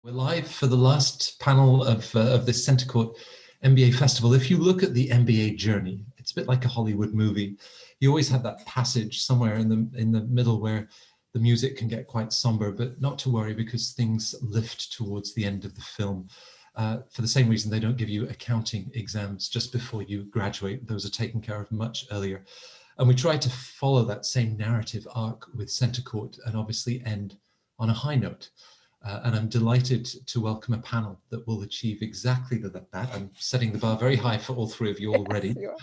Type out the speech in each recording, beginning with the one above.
We're live for the last panel of this CentreCourt MBA festival. If you look at the MBA journey, it's a bit like a Hollywood movie. You always have that passage somewhere in the middle where the music can get quite somber, but not to worry because things lift towards the end of the film. For the same reason they don't give you accounting exams just before you graduate. Those are taken care of much earlier. And we try to follow that same narrative arc with CentreCourt and obviously end on a high note. And I'm delighted to welcome a panel that will achieve exactly that. I'm setting the bar very high for all three of you already. Yes,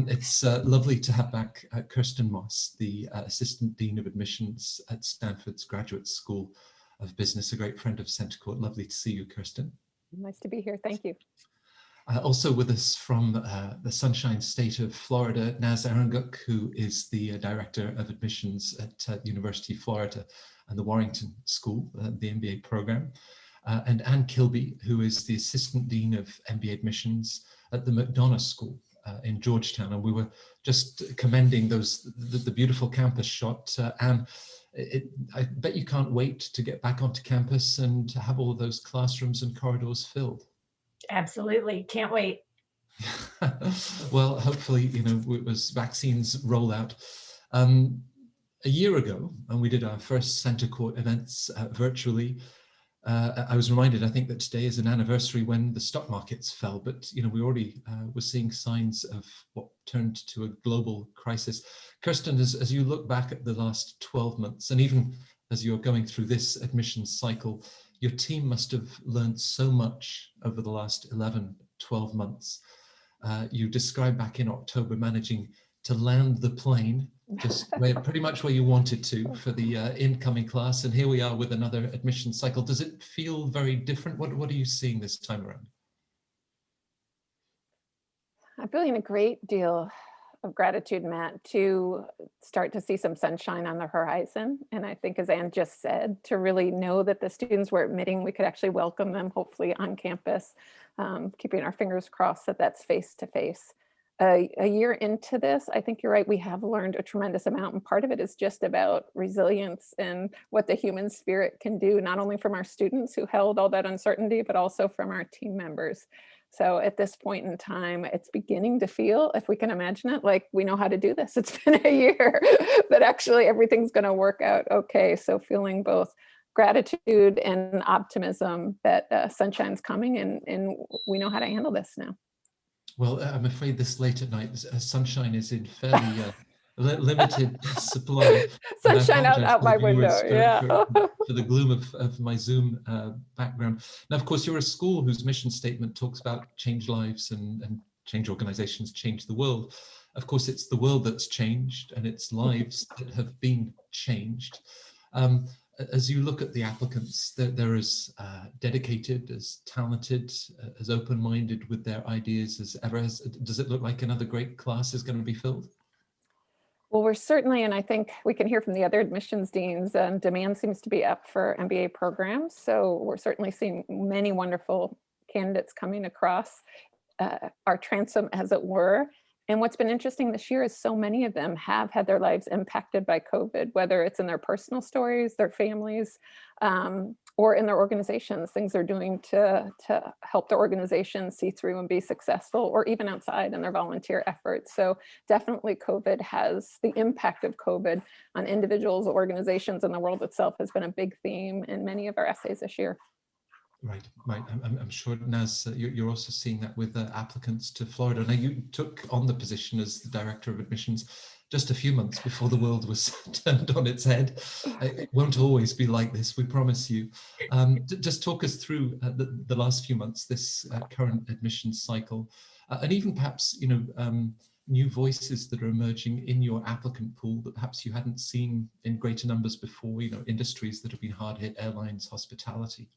it's lovely to have back Kirsten, the Assistant Dean of Admissions at Stanford's Graduate School of Business, a great friend of CentreCourt. Lovely to see you, Kirsten. Nice to be here. Thank you. Also with us from the Sunshine State of Florida, Erenguc, who is the Director of Admissions at University of Florida and the Warrington School, the MBA program, and Anne Kilby, who is the Assistant Dean of MBA Admissions at the McDonough School in Georgetown. And we were just commending the beautiful campus shot. Anne, I bet you can't wait to get back onto campus and to have all of those classrooms and corridors filled. Absolutely, can't wait. Well, hopefully, as vaccines roll out. A year ago, and we did our first CentreCourt events virtually, I was reminded, I think, that today is an anniversary when the stock markets fell, but we already were seeing signs of what turned to a global crisis. Kirsten, as you look back at the last 12 months, and even as you're going through this admissions cycle, your team must have learned so much over the last 11, 12 months. You described back in October managing to land the plane just pretty much where you wanted to for the incoming class. And here we are with another admission cycle. Does it feel very different? What are you seeing this time around? I'm feeling a great deal of gratitude, Matt, to start to see some sunshine on the horizon. And I think, as Anne just said, to really know that the students we're admitting, we could actually welcome them, hopefully on campus, keeping our fingers crossed that that's face-to-face. A year into this, I think you're right, we have learned a tremendous amount, and part of it is just about resilience and what the human spirit can do, not only from our students who held all that uncertainty, but also from our team members. So at this point in time, it's beginning to feel, if we can imagine it, like we know how to do this. It's been a year, that actually everything's going to work out okay. So feeling both gratitude and optimism that sunshine's coming and we know how to handle this now. Well, I'm afraid this late at night, sunshine is in fairly limited supply. Sunshine out my window, for the gloom of my Zoom background. Now, of course, you're a school whose mission statement talks about change lives and change organizations, change the world. Of course, it's the world that's changed and it's lives that have been changed. As you look at the applicants, they're as dedicated, as talented, as open-minded with their ideas as ever. Does it look like another great class is going to be filled? Well, we're certainly, and I think we can hear from the other admissions deans, demand seems to be up for MBA programs. So we're certainly seeing many wonderful candidates coming across our transom, as it were. And what's been interesting this year is so many of them have had their lives impacted by COVID, whether it's in their personal stories, their families, or in their organizations, things they're doing to help their organization see through and be successful, or even outside in their volunteer efforts. So definitely the impact of COVID on individuals, organizations, and the world itself has been a big theme in many of our essays this year. Right. I'm sure, Naz, you're also seeing that with applicants to Florida. Now, you took on the position as the Director of Admissions just a few months before the world was turned on its head. It won't always be like this, we promise you. Just talk us through the last few months, this current admissions cycle, and even perhaps, new voices that are emerging in your applicant pool that perhaps you hadn't seen in greater numbers before, industries that have been hard hit, airlines, hospitality.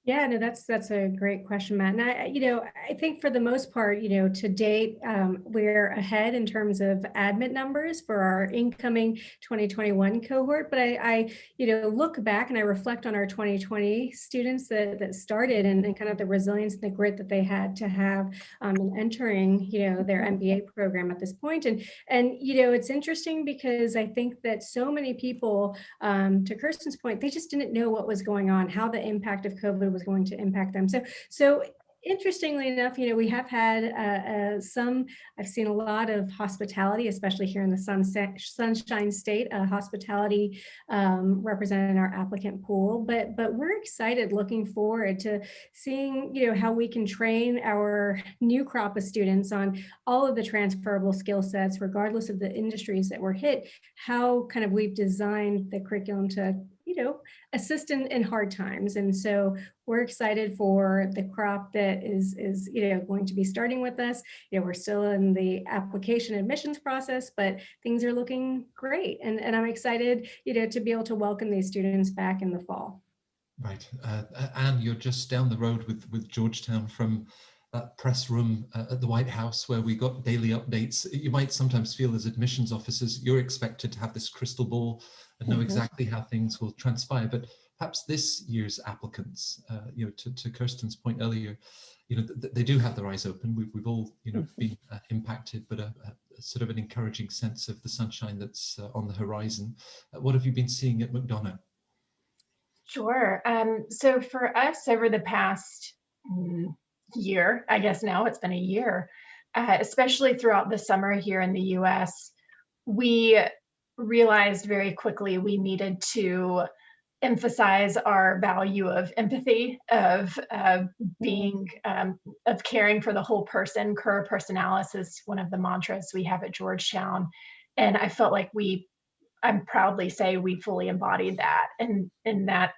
Yeah, no, that's a great question, Matt. And I think for the most part, to date, we're ahead in terms of admit numbers for our incoming 2021 cohort. But I look back and I reflect on our 2020 students that started and kind of the resilience and the grit that they had to have in entering, their MBA program at this point. And it's interesting because I think that so many people, to Kirsten's point, they just didn't know what was going on, how the impact of COVID was going to impact them. So interestingly enough, we have had I've seen a lot of hospitality, especially here in the Sunshine State, hospitality represented in our applicant pool. But we're excited, looking forward to seeing, how we can train our new crop of students on all of the transferable skill sets, regardless of the industries that were hit, how kind of we've designed the curriculum to assist in hard times. And so we're excited for the crop that is going to be starting with us. We're still in the application admissions process, but things are looking great. And I'm excited, to be able to welcome these students back in the fall. Right. Anne, you're just down the road with Georgetown from that press room at the White House where we got daily updates. You might sometimes feel as admissions officers, you're expected to have this crystal ball and know exactly how things will transpire. But perhaps this year's applicants, to Kirsten's point earlier, they do have their eyes open. We've all, been impacted, but a sort of an encouraging sense of the sunshine that's on the horizon. What have you been seeing at McDonough? Sure. So for us over the past year, I guess now it's been a year, especially throughout the summer here in the US, we realized very quickly we needed to emphasize our value of empathy, of being, of caring for the whole person. Cur personalis is one of the mantras we have at Georgetown. And I felt like I proudly say we fully embodied that. And that,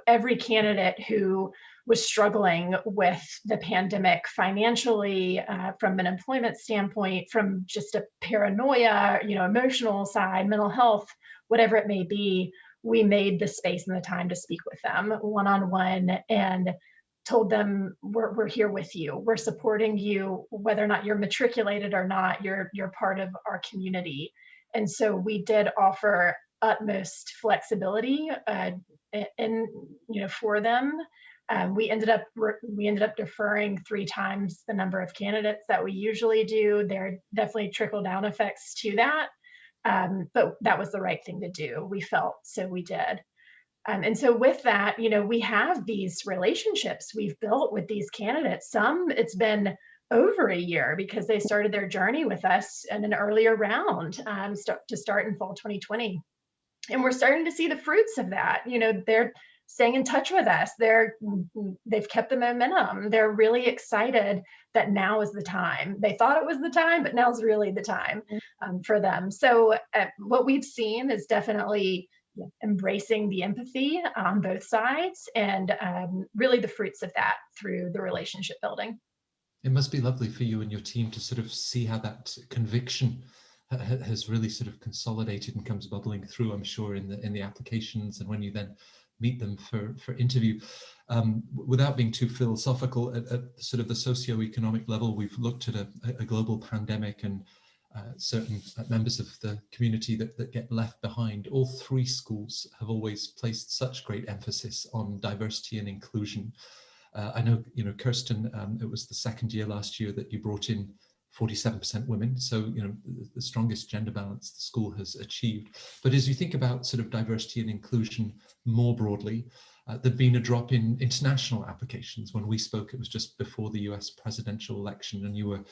every candidate who was struggling with the pandemic financially, from an employment standpoint, from just a paranoia, emotional side, mental health, whatever it may be, we made the space and the time to speak with them one-on-one and told them we're here with you. We're supporting you, whether or not you're matriculated or not, you're part of our community. And so we did offer utmost flexibility for them. We ended up deferring 3 times the number of candidates that we usually do. There are definitely trickle down effects to that. But that was the right thing to do, we felt, so we did. And so with that, we have these relationships we've built with these candidates. Some, it's been over a year because they started their journey with us in an earlier round to start in fall 2020. And we're starting to see the fruits of that. They're staying in touch with us. They've kept the momentum. They're really excited that now is the time. They thought it was the time, but now's really the time for them. So what we've seen is definitely embracing the empathy on both sides and really the fruits of that through the relationship building. It must be lovely for you and your team to sort of see how that conviction has really sort of consolidated and comes bubbling through, I'm sure, in the applications and when you then meet them for interview. Without being too philosophical, at sort of the socioeconomic level, we've looked at a global pandemic and certain members of the community that get left behind. All 3 schools have always placed such great emphasis on diversity and inclusion. I know, Kirsten, it was the 2nd year last year that you brought in 47% women. So, the strongest gender balance the school has achieved. But as you think about sort of diversity and inclusion more broadly, there'd been a drop in international applications. When we spoke, it was just before the US presidential election, and you were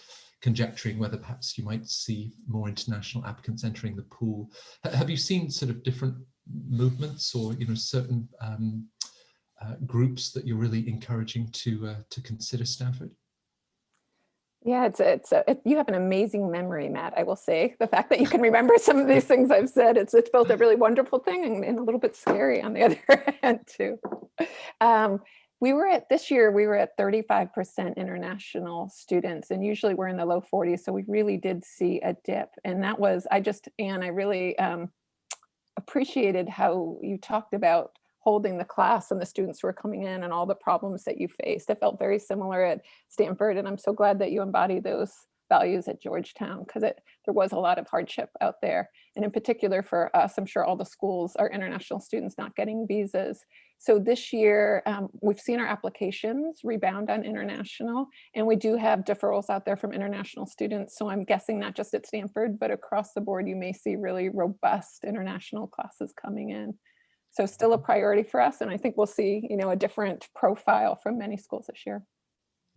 conjecturing whether perhaps you might see more international applicants entering the pool. Have you seen sort of different movements or, certain groups that you're really encouraging to consider Stanford? Yeah, you have an amazing memory, Matt, I will say. The fact that you can remember some of these things I've said, it's both a really wonderful thing and a little bit scary on the other hand too. This year we were at 35% international students, and usually we're in the low 40s. So we really did see a dip. And that was, Anne, I really appreciated how you talked about holding the class and the students who are coming in and all the problems that you faced. It felt very similar at Stanford, and I'm so glad that you embody those values at Georgetown, because there was a lot of hardship out there. And in particular for us, I'm sure all the schools are international students not getting visas. So this year, we've seen our applications rebound on international, and we do have deferrals out there from international students. So I'm guessing not just at Stanford, but across the board, you may see really robust international classes coming in. So still a priority for us. And I think we'll see, a different profile from many schools this year.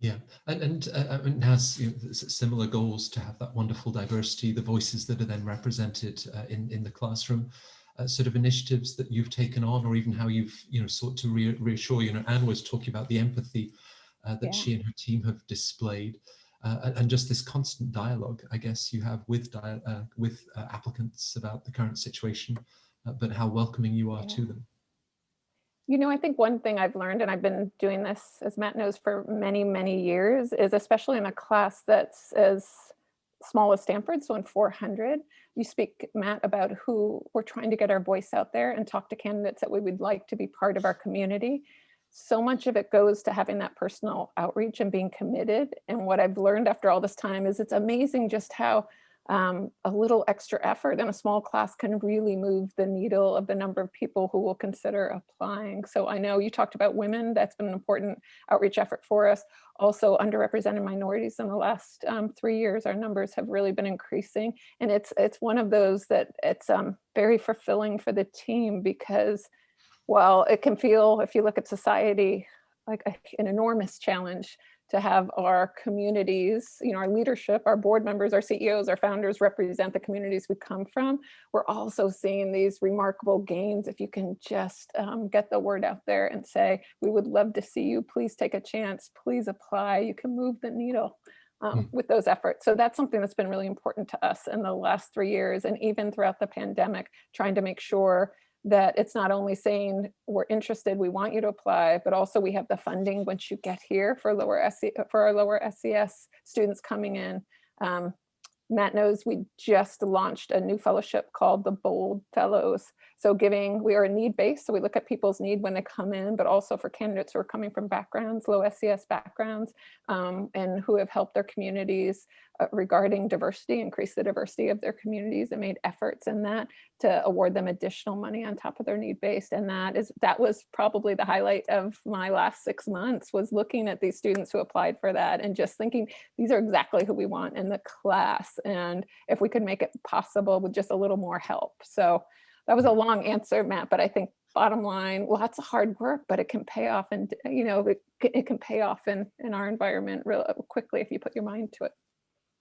Yeah, and it has similar goals to have that wonderful diversity, the voices that are then represented in the classroom, sort of initiatives that you've taken on, or even how you've sought to reassure. Anne was talking about the empathy that she and her team have displayed, and just this constant dialogue, I guess, you have with applicants about the current situation, but how welcoming you are to them. I think one thing I've learned, and I've been doing this, as Matt knows, for many, many years, is especially in a class that's as small as Stanford, so in 400, you speak, Matt, about who we're trying to get our voice out there and talk to candidates that we would like to be part of our community. So much of it goes to having that personal outreach and being committed. And what I've learned after all this time is it's amazing just how a little extra effort in a small class can really move the needle of the number of people who will consider applying. So I know you talked about women. That's been an important outreach effort for us. Also underrepresented minorities in the last 3 years, our numbers have really been increasing. And it's one of those that it's very fulfilling for the team, because while it can feel, if you look at society, like an enormous challenge to have our communities, our leadership, our board members, our CEOs, our founders represent the communities we come from, we're also seeing these remarkable gains. If you can just get the word out there and say, we would love to see you, please take a chance, please apply, you can move the needle with those efforts. So that's something that's been really important to us in the last 3 years, and even throughout the pandemic, trying to make sure that it's not only saying we're interested, we want you to apply, but also we have the funding once you get here for our lower SES students coming in. Matt knows we just launched a new fellowship called the Bold Fellows. So we are need-based, so we look at people's need when they come in, but also for candidates who are coming from low SES backgrounds, and who have helped their communities regarding diversity, increase the diversity of their communities, and made efforts in that to award them additional money on top of their need-based. And that was probably the highlight of my last 6 months, was looking at these students who applied for that and just thinking, these are exactly who we want in the class. And if we could make it possible with just a little more help. So that was a long answer, Matt, but I think bottom line, lots of hard work, but it can pay off, and it can pay off in our environment real quickly if you put your mind to it.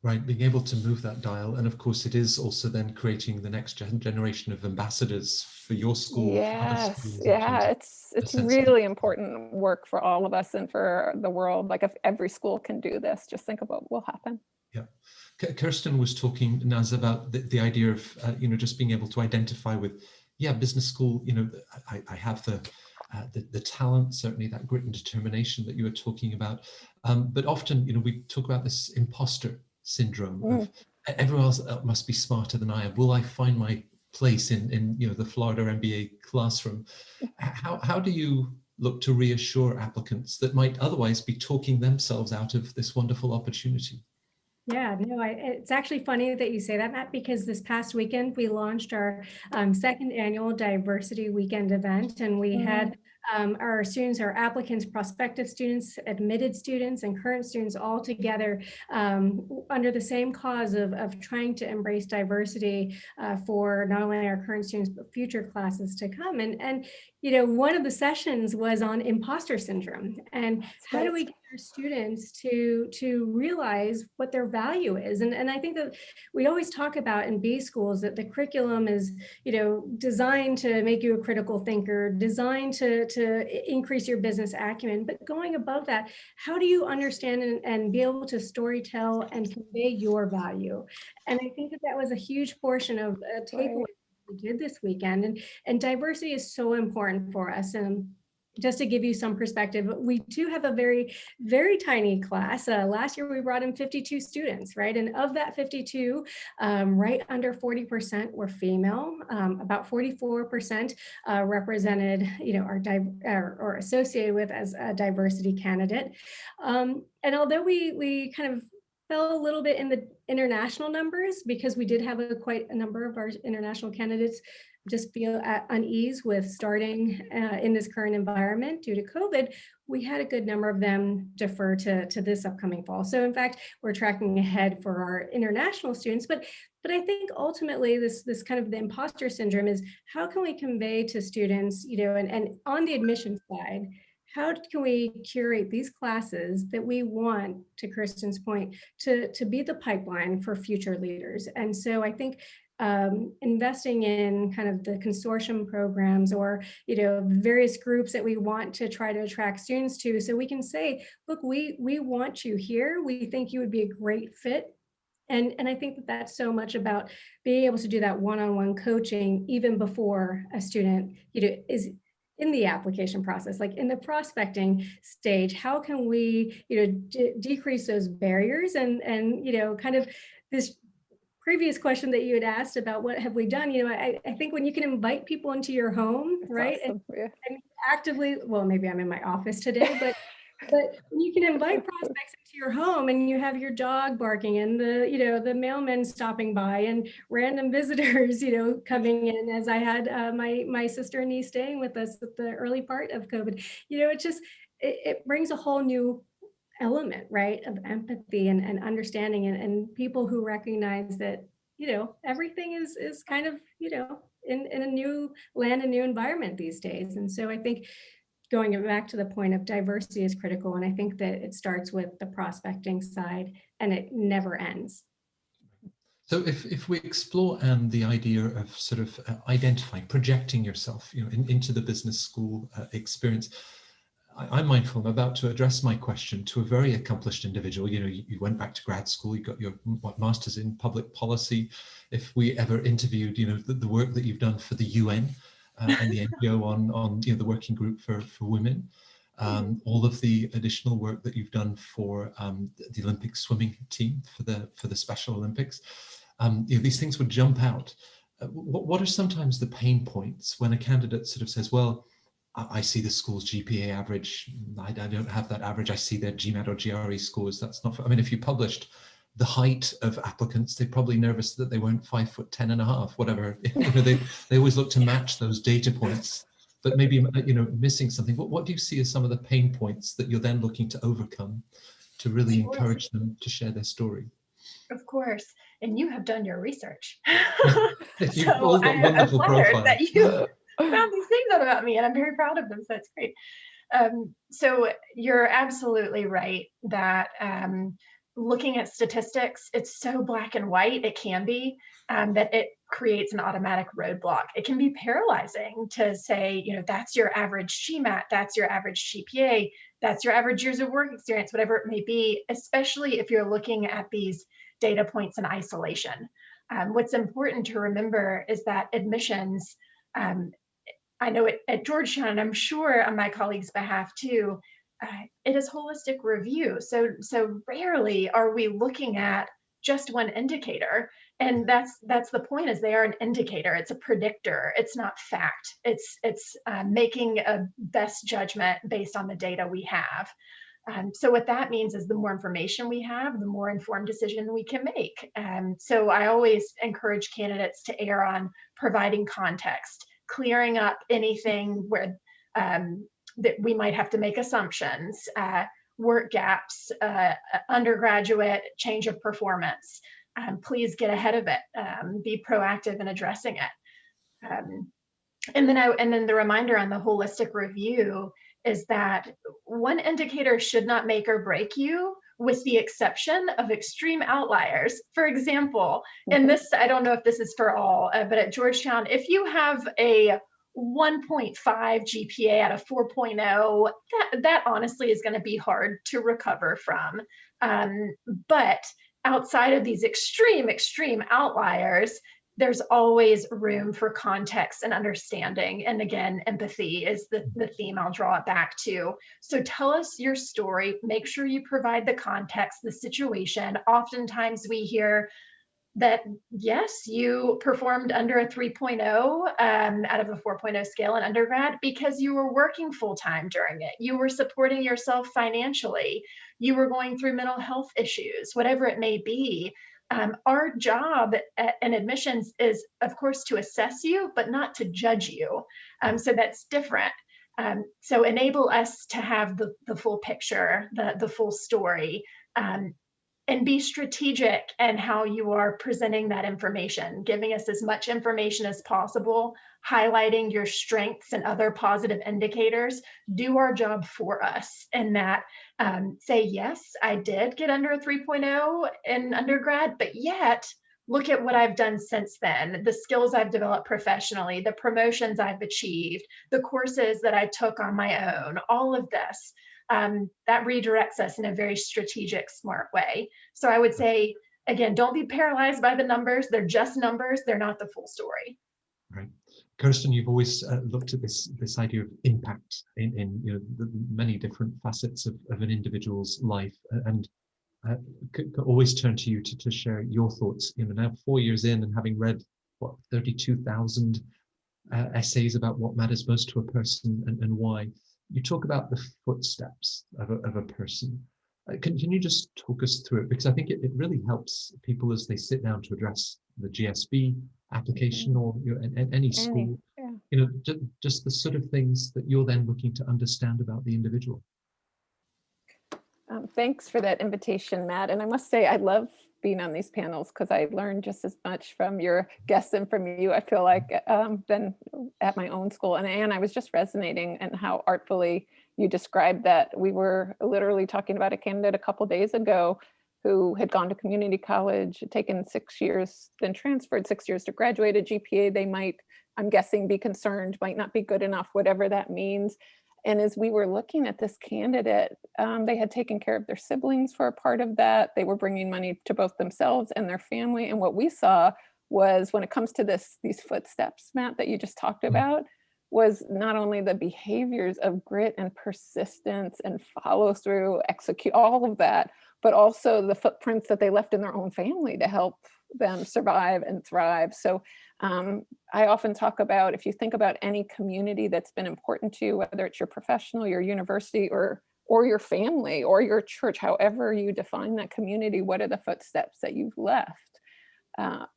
Right, being able to move that dial. And of course, it is also then creating the next generation of ambassadors for your school. Yes, yeah, it's really important work for all of us and for the world. Like if every school can do this, just think about what will happen. Yeah. Kirsten was talking, Naz, about the idea of, just being able to identify with, business school, I have the talent, certainly that grit and determination that you were talking about. But often, we talk about this imposter syndrome of everyone else must be smarter than I am. Will I find my place in the Florida MBA classroom? How do you look to reassure applicants that might otherwise be talking themselves out of this wonderful opportunity? Yeah, no, it's actually funny that you say that, Matt, because this past weekend we launched our second annual Diversity Weekend event, and we had our students, our applicants, prospective students, admitted students, and current students all together under the same cause of trying to embrace diversity for not only our current students, but future classes to come. And one of the sessions was on imposter syndrome, and how do we get our students to realize what their value is? And I think that we always talk about in B schools that the curriculum is, designed to make you a critical thinker, designed to increase your business acumen, but going above that, how do you understand and be able to storytell and convey your value? And I think that was a huge portion of a takeaway we did this weekend, and diversity is so important for us. And just to give you some perspective, we do have a very, very tiny class. Last year, we brought in 52 students, right? And of that 52, right under 40% were female. About 44% represented, or associated with as a diversity candidate. And although we kind of fell a little bit in the international numbers, because we did have quite a number of our international candidates just feel at unease with starting in this current environment due to COVID, we had a good number of them defer to this upcoming fall. So in fact, we're tracking ahead for our international students, but I think ultimately this kind of the imposter syndrome is, how can we convey to students, and on the admission side, how can we curate these classes that we want, to Kirsten's point, to be the pipeline for future leaders? And so I think investing in kind of the consortium programs, or various groups that we want to try to attract students to, so we can say, look, we want you here, we think you would be a great fit. And I think that that's so much about being able to do that one-on-one coaching even before a student is in the application process, like in the prospecting stage. How can we decrease those barriers? And kind of this previous question that you had asked about what have we done, I think when you can invite people into your home, that's right? Awesome. And actively, well, maybe I'm in my office today, but when you can invite prospects into your home, and you have your dog barking, and the mailman stopping by, and random visitors, coming in, as I had my sister and niece staying with us at the early part of COVID, it brings a whole new element, right, of empathy and understanding, and people who recognize that, everything is kind of, in a new land, a new environment these days. And so I think going back to the point of diversity is critical. And I think that it starts with the prospecting side, and it never ends. So if we explore the idea of sort of identifying, projecting yourself, into the business school experience, I'm mindful, I'm about to address my question to a very accomplished individual. You went back to grad school, you got your master's in public policy. If we ever interviewed, the work that you've done for the UN and the NGO on the working group for women, all of the additional work that you've done for the Olympic swimming team for the Special Olympics, these things would jump out. What are sometimes the pain points when a candidate sort of says, well, I see the school's GPA average, I don't have that average, I see their GMAT or GRE scores, that's not, if you published the height of applicants, they're probably nervous that they weren't 5'10.5", whatever, they always look to match those data points, but maybe, missing something. What do you see as some of the pain points that you're then looking to overcome to really encourage them to share their story? Of course, and you have done your research. You've all got wonderful profiles. That you found these things out about me, and I'm very proud of them, so that's great. So you're absolutely right that looking at statistics, it's so black and white, it can be, that it creates an automatic roadblock. It can be paralyzing to say, that's your average GMAT, that's your average GPA, that's your average years of work experience, whatever it may be, especially if you're looking at these data points in isolation. What's important to remember is that admissions, I know at Georgetown, and I'm sure on my colleagues' behalf too, it is holistic review. So rarely are we looking at just one indicator. And that's the point, is they are an indicator. It's a predictor. It's not fact. It's making a best judgment based on the data we have. So what that means is the more information we have, the more informed decision we can make. So I always encourage candidates to err on providing context, clearing up anything where that we might have to make assumptions, work gaps, undergraduate change of performance. Please get ahead of it. Be proactive in addressing it. And then the reminder on the holistic review is that one indicator should not make or break you, with the exception of extreme outliers. For example, and this, I don't know if this is for all, but at Georgetown, if you have a 1.5 GPA out of 4.0, that honestly is going to be hard to recover from. But outside of these extreme outliers, there's always room for context and understanding. And again, empathy is the theme I'll draw it back to. So tell us your story, make sure you provide the context, the situation. Oftentimes we hear that, yes, you performed under a 3.0 out of a 4.0 scale in undergrad because you were working full-time during it. You were supporting yourself financially. You were going through mental health issues, whatever it may be. Our job in admissions is, of course, to assess you, but not to judge you. So that's different. So enable us to have the full picture, the full story, and be strategic in how you are presenting that information, giving us as much information as possible, highlighting your strengths and other positive indicators. Do our job for us in that. Say, yes, I did get under a 3.0 in undergrad, but yet look at what I've done since then, the skills I've developed professionally, the promotions I've achieved, the courses that I took on my own, all of this. That redirects us in a very strategic, smart way. So I would say, again, don't be paralyzed by the numbers. They're just numbers. They're not the full story. Right. Kirsten, you've always looked at this idea of impact in the many different facets of an individual's life, and could always turn to you to share your thoughts. Now 4 years in and having read, 32,000 essays about what matters most to a person and why. You talk about the footsteps of a person. Can you just talk us through it? Because I think it really helps people as they sit down to address the GSB application or any school. Yeah. Just the sort of things that you're then looking to understand about the individual. Thanks for that invitation, Matt. And I must say, I love being on these panels because I learned just as much from your guests and from you, I feel like, than at my own school. And I was just resonating and how artfully you described that. We were literally talking about a candidate a couple of days ago who had gone to community college, taken 6 years, then transferred 6 years to graduate. A GPA they might, I'm guessing, be concerned might not be good enough, whatever that means. And as we were looking at this candidate, they had taken care of their siblings for a part of that. They were bringing money to both themselves and their family. And what we saw was, when it comes to these footsteps, Matt, that you just talked about, was not only the behaviors of grit and persistence and follow through, execute, all of that, but also the footprints that they left in their own family to help them survive and thrive. So I often talk about, if you think about any community that's been important to you, whether it's your professional, your university, or your family, or your church, however you define that community, what are the footsteps that you've left?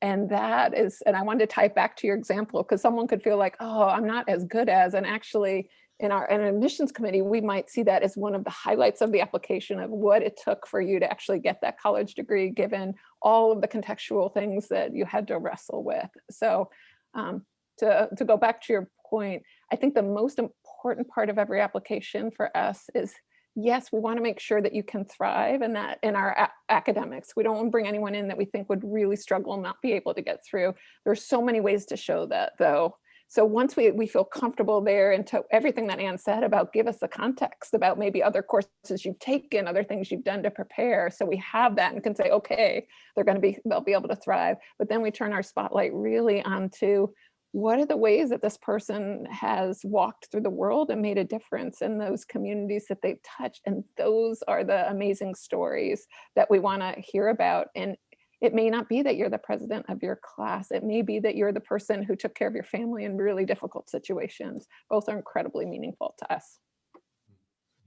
And that is, and I wanted to tie it back to your example, because someone could feel like, oh, I'm not as good as, and actually in an admissions committee, we might see that as one of the highlights of the application of what it took for you to actually get that college degree, given all of the contextual things that you had to wrestle with. So to go back to your point, I think the most important part of every application for us is, yes, we want to make sure that you can thrive in our academics. We don't want to bring anyone in that we think would really struggle and not be able to get through. There's so many ways to show that, though. So once we feel comfortable there, and to everything that Anne said about give us the context about maybe other courses you've taken, other things you've done to prepare, so we have that and can say, okay, they'll be able to thrive. But then we turn our spotlight really onto, what are the ways that this person has walked through the world and made a difference in those communities that they've touched? And those are the amazing stories that we want to hear about. And it may not be that you're the president of your class. It may be that you're the person who took care of your family in really difficult situations. Both are incredibly meaningful to us.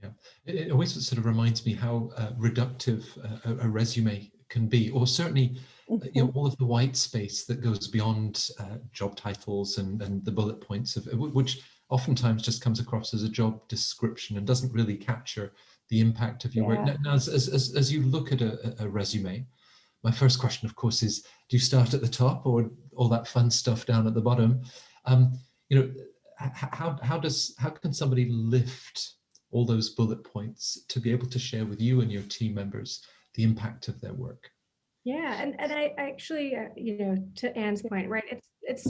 Yeah, it always sort of reminds me how reductive a resume can be, or certainly all of the white space that goes beyond job titles and the bullet points, which oftentimes just comes across as a job description and doesn't really capture the impact of your work. Now, as you look at a resume, my first question, of course, is, do you start at the top or all that fun stuff down at the bottom? How can somebody lift all those bullet points to be able to share with you and your team members the impact of their work? Yeah, and I actually, to Anne's point, right? If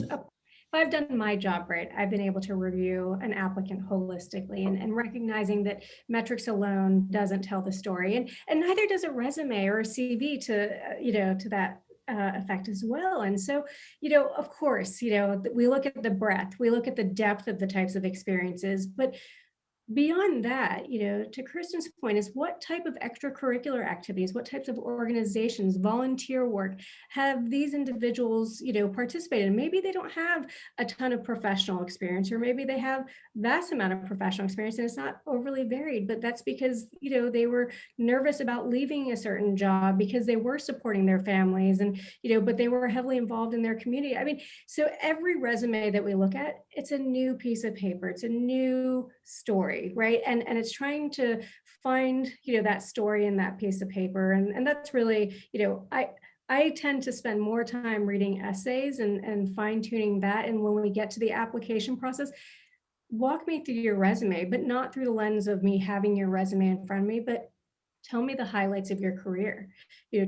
I've done my job right, I've been able to review an applicant holistically and recognizing that metrics alone doesn't tell the story, and neither does a resume or a CV to that effect as well. And so, of course, we look at the breadth, we look at the depth of the types of experiences, but beyond that, to Kirsten's point, is what type of extracurricular activities, what types of organizations, volunteer work have these individuals, participated in? Maybe they don't have a ton of professional experience, or maybe they have vast amount of professional experience and it's not overly varied, but that's because, they were nervous about leaving a certain job because they were supporting their families and, but they were heavily involved in their community. I mean, so every resume that we look at, it's a new piece of paper, it's a new story. Right. And it's trying to find, that story in that piece of paper. And that's really, I tend to spend more time reading essays and fine tuning that. And when we get to the application process, walk me through your resume, but not through the lens of me having your resume in front of me, but tell me the highlights of your career.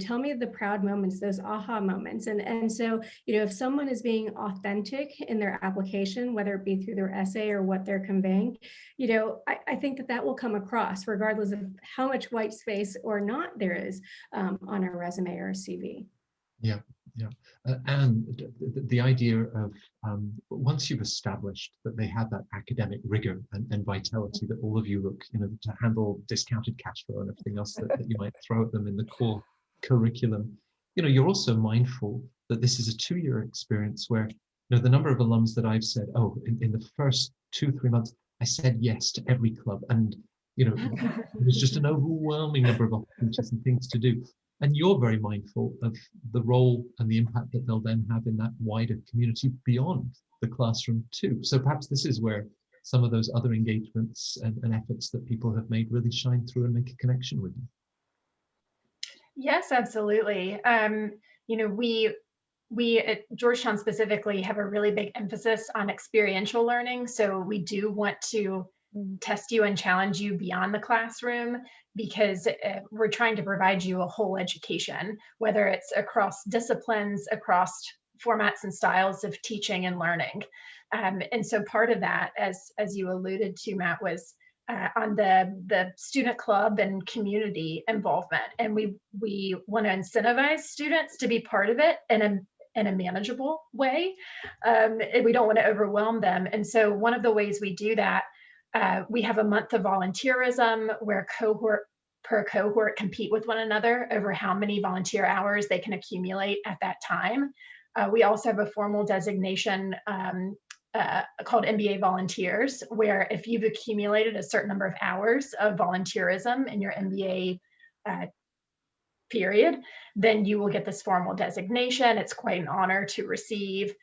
Tell me the proud moments, those aha moments. And so, if someone is being authentic in their application, whether it be through their essay or what they're conveying, I think that will come across regardless of how much white space or not there is on a resume or a CV. Yeah. And the idea of once you've established that they have that academic rigor and vitality that all of you look, to handle discounted cash flow and everything else that you might throw at them in the core curriculum, you're also mindful that this is a 2-year experience where, the number of alums that I've said, in the first 2-3 months, I said yes to every club, and it was just an overwhelming number of opportunities and things to do. And you're very mindful of the role and the impact that they'll then have in that wider community beyond the classroom too. So perhaps this is where some of those other engagements and efforts that people have made really shine through and make a connection with you. Yes, absolutely. We at Georgetown specifically have a really big emphasis on experiential learning. So we do want to test you and challenge you beyond the classroom, because we're trying to provide you a whole education, whether it's across disciplines, across formats and styles of teaching and learning. And so part of that, as you alluded to, Matt, was on the student club and community involvement. And we want to incentivize students to be part of it in a manageable way. And we don't want to overwhelm them. And so one of the ways we do that, we have a month of volunteerism where cohort per cohort compete with one another over how many volunteer hours they can accumulate at that time. We also have a formal designation called MBA volunteers, where if you've accumulated a certain number of hours of volunteerism in your MBA period, then you will get this formal designation. It's quite an honor to receive.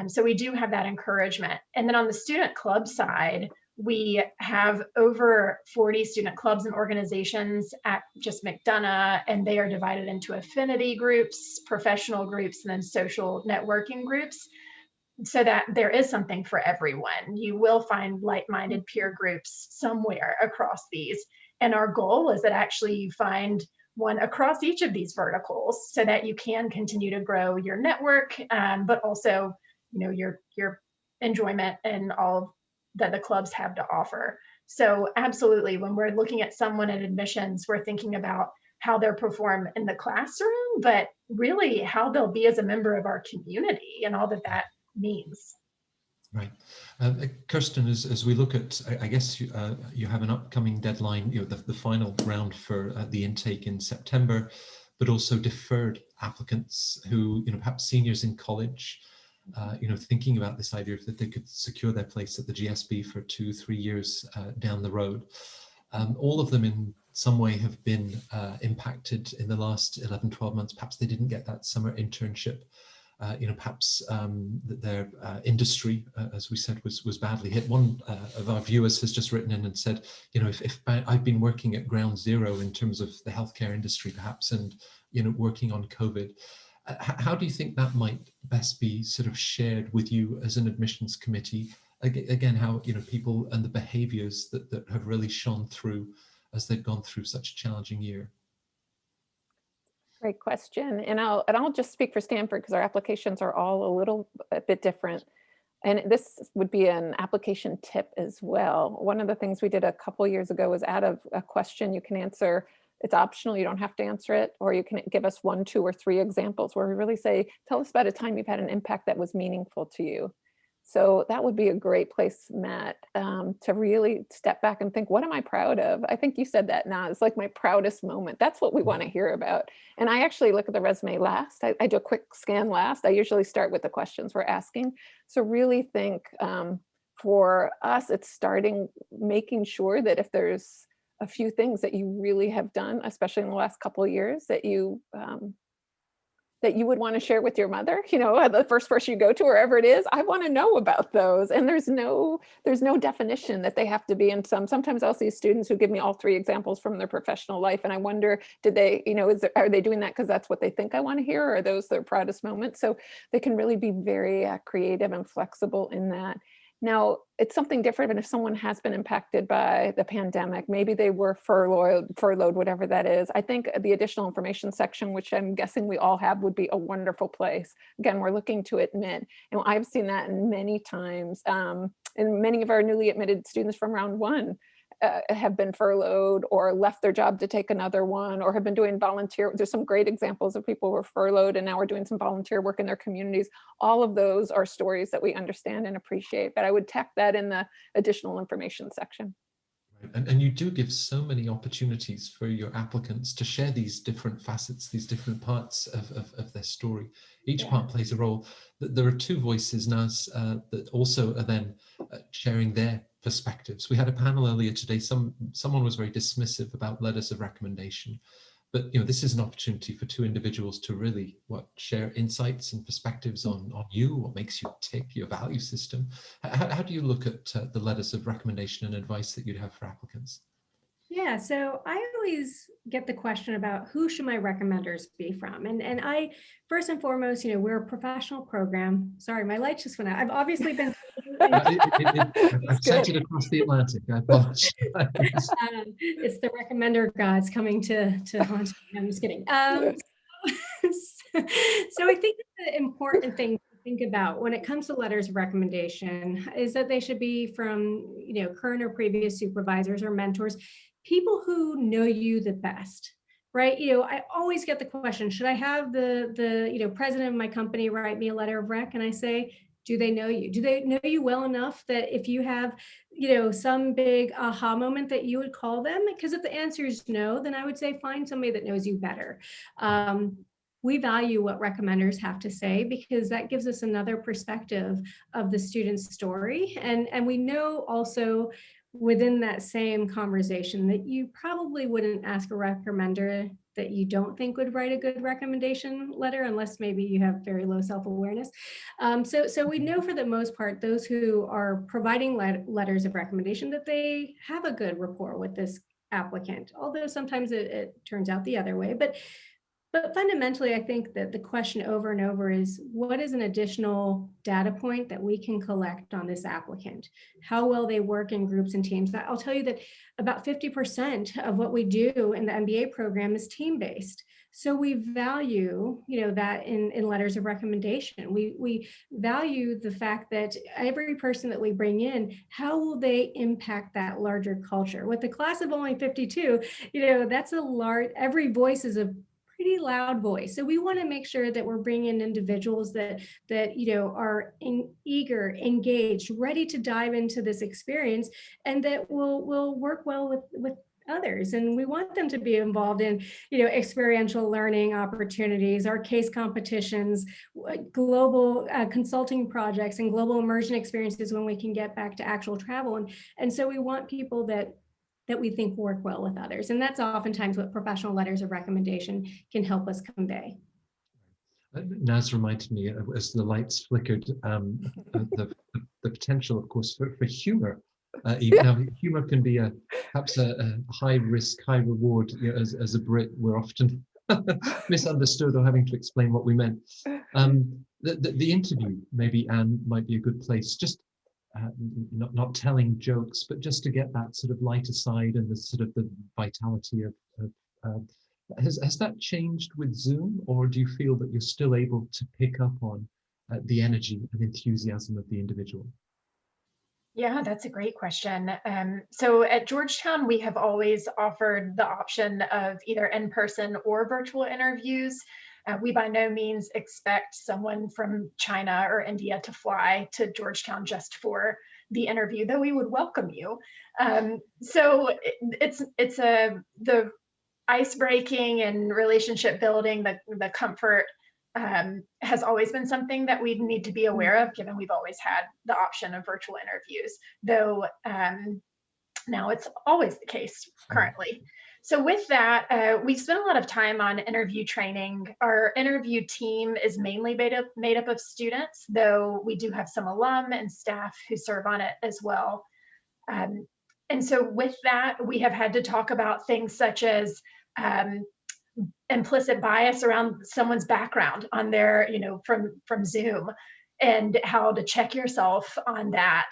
So we do have that encouragement. And then on the student club side, we have over 40 student clubs and organizations at just McDonough, and they are divided into affinity groups, professional groups, and then social networking groups, so that there is something for everyone. You will find like-minded peer groups somewhere across these. And our goal is that actually you find one across each of these verticals so that you can continue to grow your network, but also, your enjoyment and all that the clubs have to offer. So absolutely, when we're looking at someone at admissions, we're thinking about how they'll perform in the classroom, but really how they'll be as a member of our community and all that means. Right. Kirsten, as we look at, I guess you have an upcoming deadline, the final round for the intake in September, but also deferred applicants who, perhaps seniors in college, thinking about this idea that they could secure their place at the GSB for 2-3 years down the road. All of them in some way have been impacted in the last 11-12 months. Perhaps they didn't get that summer internship. Perhaps their industry, as we said, was badly hit. One of our viewers has just written in and said, if I've been working at ground zero in terms of the healthcare industry, perhaps, and working on COVID, how do you think that might best be sort of shared with you as an admissions committee? Again, how people and the behaviours that have really shone through as they've gone through such a challenging year. Great question. And I'll just speak for Stanford because our applications are all a bit different. And this would be an application tip as well. One of the things we did a couple years ago was add a question you can answer It's optional, you don't have to answer it, or you can give us 1, 2, or 3 examples where we really say, tell us about a time you've had an impact that was meaningful to you. So that would be a great place, Matt, to really step back and think, what am I proud of? I think you said that now, it's like my proudest moment. That's what we want to hear about. And I actually look at the resume last. I do a quick scan last. I usually start with the questions we're asking. So really think, for us, it's making sure that if there's a few things that you really have done, especially in the last couple of years, that you would want to share with your mother, the first person you go to, wherever it is, I want to know about those. And there's no definition that they have to be in sometimes I'll see students who give me all 3 examples from their professional life. And I wonder, did they, are they doing that because that's what they think I want to hear? Or are those their proudest moments? So they can really be very creative and flexible in that. Now, it's something different, but if someone has been impacted by the pandemic, maybe they were furloughed, whatever that is, I think the additional information section, which I'm guessing we all have, would be a wonderful place. Again, we're looking to admit, and I've seen that many times, and many of our newly admitted students from round 1 have been furloughed or left their job to take another one, or have been doing volunteer. There's some great examples of people who were furloughed and now we're doing some volunteer work in their communities. All of those are stories that we understand and appreciate, but I would tack that in the additional information section. And you do give so many opportunities for your applicants to share these different facets, these different parts of their story. Each part plays a role. There are 2 voices, Naz, that also are then sharing their perspectives. We had a panel earlier today. Someone was very dismissive about letters of recommendation, but this is an opportunity for 2 individuals to really share insights and perspectives on you, what makes you tick, your value system. How do you look at the letters of recommendation and advice that you'd have for applicants? Yeah, so I always get the question about who should my recommenders be from? And I, first and foremost, we're a professional program. Sorry, my light just went out. I've obviously been... I've sent it across the Atlantic. I apologize. It's the recommender gods coming to haunt me. I'm just kidding. So I think the important thing to think about when it comes to letters of recommendation is that they should be from, current or previous supervisors or mentors, people who know you the best, right? I always get the question, should I have the president of my company write me a letter of rec? And I say, do they know you? Do they know you well enough that if you have, some big aha moment that you would call them? Because if the answer is no, then I would say find somebody that knows you better. We value what recommenders have to say because that gives us another perspective of the student's story. And we know also within that same conversation that you probably wouldn't ask a recommender that you don't think would write a good recommendation letter, unless maybe you have very low self-awareness. So we know for the most part, those who are providing letters of recommendation, that they have a good rapport with this applicant, although sometimes it turns out the other way. But fundamentally, I think that the question over and over is, what is an additional data point that we can collect on this applicant? How well they work in groups and teams? I'll tell you that about 50% of what we do in the MBA program is team-based. So we value, that in letters of recommendation. We value the fact that every person that we bring in, how will they impact that larger culture? With the class of only 52, that's a large, every voice is a pretty loud voice. So we want to make sure that we're bringing in individuals that are eager, engaged, ready to dive into this experience, and that will work well with others. And we want them to be involved in, experiential learning opportunities, our case competitions, global consulting projects, and global immersion experiences when we can get back to actual travel. And so we want people that we think work well with others. And that's oftentimes what professional letters of recommendation can help us convey. Naz reminded me, as the lights flickered, the potential, of course, for humor. Now, humor can be perhaps a high risk, high reward. As a Brit, we're often misunderstood or having to explain what we meant. The interview, maybe, Anne, might be a good place. Just not telling jokes, but just to get that sort of lighter side and the sort of the vitality of has that changed with Zoom, or do you feel that you're still able to pick up on the energy and enthusiasm of the individual? Yeah, that's a great question. So at Georgetown, we have always offered the option of either in-person or virtual interviews. We by no means expect someone from China or India to fly to Georgetown just for the interview, though we would welcome you. The ice breaking and relationship building, the comfort has always been something that we need to be aware of, given we've always had the option of virtual interviews, though now it's always the case currently. So with that, we spent a lot of time on interview training. Our interview team is mainly made up of students, though we do have some alum and staff who serve on it as well. And so with that, we have had to talk about things such as implicit bias around someone's background on their, from Zoom, and how to check yourself on that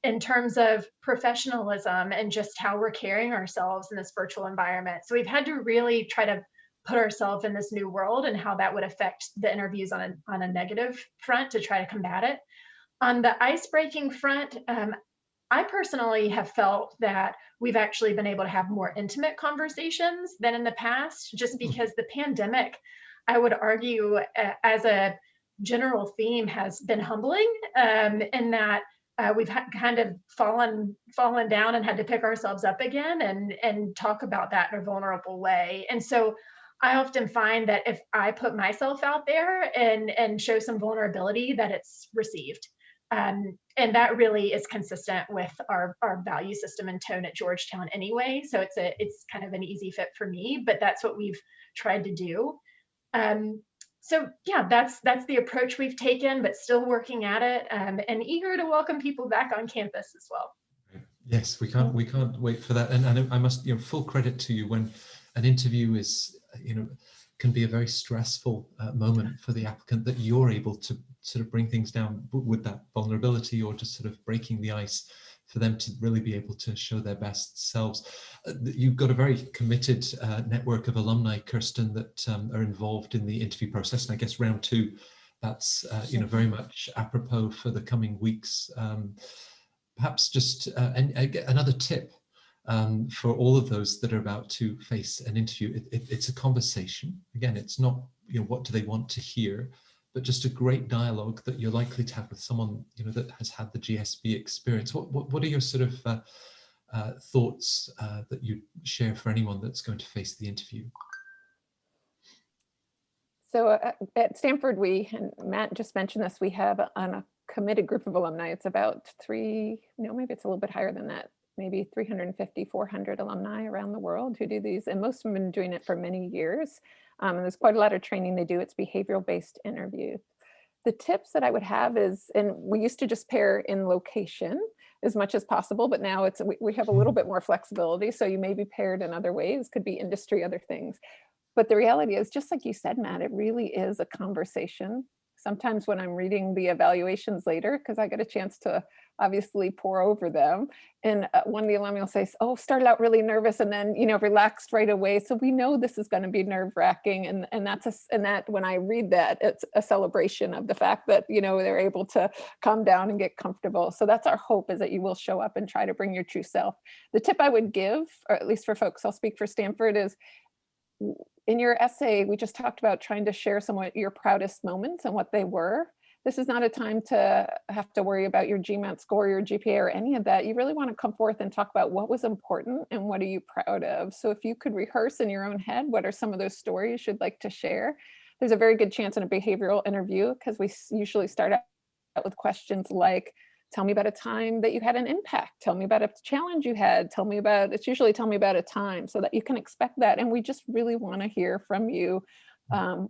in terms of professionalism and just how we're carrying ourselves in this virtual environment. So we've had to really try to put ourselves in this new world and how that would affect the interviews on a negative front to try to combat it. On the ice-breaking front, I personally have felt that we've actually been able to have more intimate conversations than in the past, just because the pandemic, I would argue, as a general theme, has been humbling in that we've kind of fallen down and had to pick ourselves up again and talk about that in a vulnerable way. And so I often find that if I put myself out there and show some vulnerability, that it's received. And that really is consistent with our value system and tone at Georgetown anyway. So it's kind of an easy fit for me, but that's what we've tried to do. So yeah, that's the approach we've taken, but still working at it, and eager to welcome people back on campus as well. Yes, we can't wait for that. And I must, full credit to you when an interview is, can be a very stressful moment for the applicant, that you're able to sort of bring things down with that vulnerability, or just sort of breaking the ice for them to really be able to show their best selves. You've got a very committed network of alumni, Kirsten, that are involved in the interview process. And I guess round two, that's very much apropos for the coming weeks. Perhaps just another tip for all of those that are about to face an interview. It's a conversation. Again, it's not, what do they want to hear, but just a great dialogue that you're likely to have with someone, that has had the GSB experience. What are your sort of thoughts that you share for anyone that's going to face the interview? So at Stanford, and Matt just mentioned this, we have on a committed group of alumni, it's about maybe it's a little bit higher than that, maybe 350, 400 alumni around the world who do these, and most of them have been doing it for many years. And there's quite a lot of training they do. It's behavioral-based interview. The tips that I would have is, and we used to just pair in location as much as possible, but now we have a little bit more flexibility. So you may be paired in other ways, could be industry, other things. But the reality is, just like you said, Matt, it really is a conversation. Sometimes when I'm reading the evaluations later, because I get a chance to obviously pour over them, and one of the alumni will say, oh, started out really nervous and then, relaxed right away. So we know this is going to be nerve-wracking. And that when I read that, it's a celebration of the fact that, they're able to calm down and get comfortable. So that's our hope, is that you will show up and try to bring your true self. The tip I would give, or at least for folks, I'll speak for Stanford, is in your essay, we just talked about trying to share somewhat your proudest moments and what they were. This is not a time to have to worry about your GMAT score, your GPA, or any of that. You really want to come forth and talk about what was important and what are you proud of. So if you could rehearse in your own head, what are some of those stories you'd like to share? There's a very good chance in a behavioral interview, because we usually start out with questions like, tell me about a time that you had an impact. Tell me about a challenge you had. It's usually tell me about a time, so that you can expect that. And we just really want to hear from you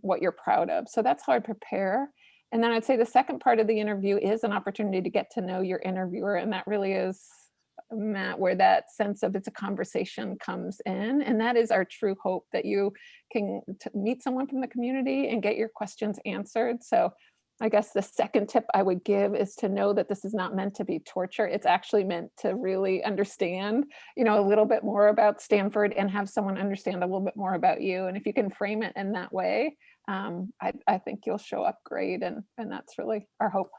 what you're proud of. So that's how I prepare. And then I'd say the second part of the interview is an opportunity to get to know your interviewer. And that really is, Matt, where that sense of it's a conversation comes in. And that is our true hope, that you can meet someone from the community and get your questions answered. So I guess the second tip I would give is to know that this is not meant to be torture. It's actually meant to really understand, a little bit more about Stanford and have someone understand a little bit more about you. And if you can frame it in that way, I think you'll show up great. And that's really our hope.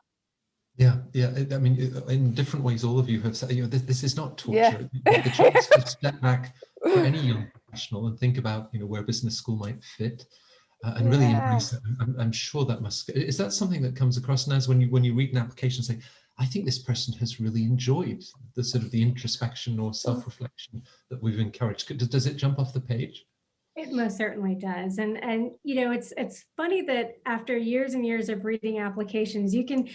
Yeah, yeah. I mean, in different ways, all of you have said, this is not torture. Yeah. The chance to step back for any young professional and think about, where business school might fit, and really embrace it. I'm sure that must. Is that something that comes across, Naz, when you read an application, say, I think this person has really enjoyed the sort of the introspection or self-reflection that we've encouraged. Does it jump off the page? It most certainly does. And it's funny that after years and years of reading applications, you can,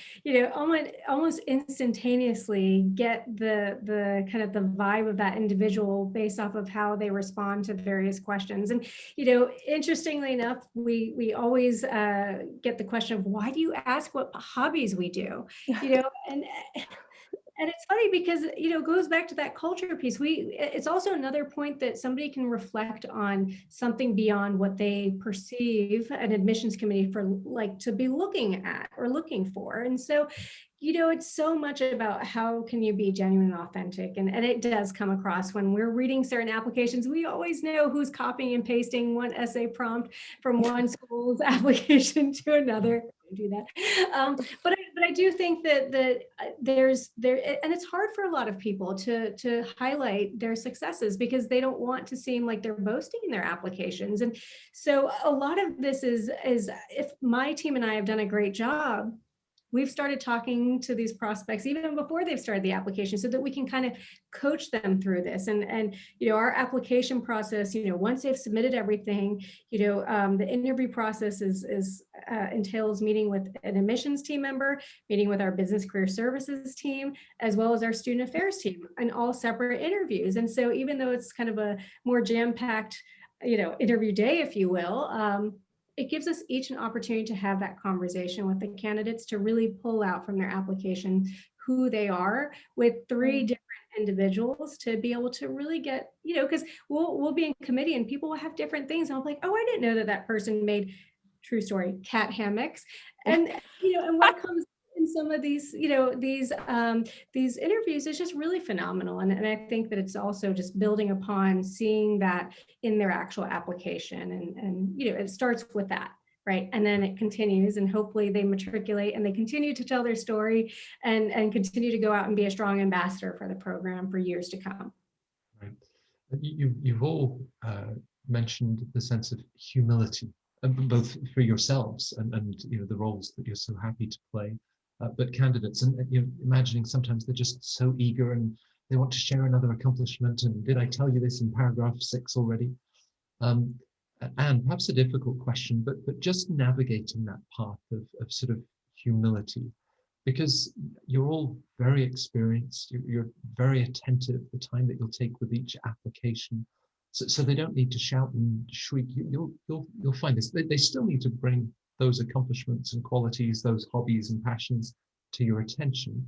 almost instantaneously get the kind of the vibe of that individual based off of how they respond to various questions. And, interestingly enough, we always get the question of, why do you ask what hobbies we do? And it's funny because, it goes back to that culture piece. It's also another point that somebody can reflect on something beyond what they perceive an admissions committee to be looking at or looking for. And so, it's so much about how can you be genuine and authentic. And it does come across when we're reading certain applications. We always know who's copying and pasting one essay prompt from one school's application to another. Do that. But I do think that there's and it's hard for a lot of people to highlight their successes because they don't want to seem like they're boasting in their applications. And so a lot of this is if my team and I have done a great job, we've started talking to these prospects even before they've started the application so that we can kind of coach them through this. And our application process, once they've submitted everything, the interview process entails meeting with an admissions team member, meeting with our business career services team, as well as our student affairs team, and all separate interviews. And so even though it's kind of a more jam-packed, interview day, if you will, it gives us each an opportunity to have that conversation with the candidates to really pull out from their application who they are with three different individuals to be able to really get, because we'll be in committee and people will have different things. And I'm like, oh, I didn't know that person made, true story, cat hammocks. And, and what comes in some of these, these interviews is just really phenomenal. And I think that it's also just building upon seeing that in their actual application. And it starts with that, right? And then it continues, and hopefully they matriculate and they continue to tell their story and continue to go out and be a strong ambassador for the program for years to come. Right. You've all mentioned the sense of humility, both for yourselves and the roles that you're so happy to play. But candidates, and imagining sometimes they're just so eager and they want to share another accomplishment. And did I tell you this in paragraph 6 already? And perhaps a difficult question, but just navigating that path of sort of humility, because you're all very experienced, you're very attentive, the time that you'll take with each application. So they don't need to shout and shriek. You'll find this. They still need to bring those accomplishments and qualities, those hobbies and passions to your attention,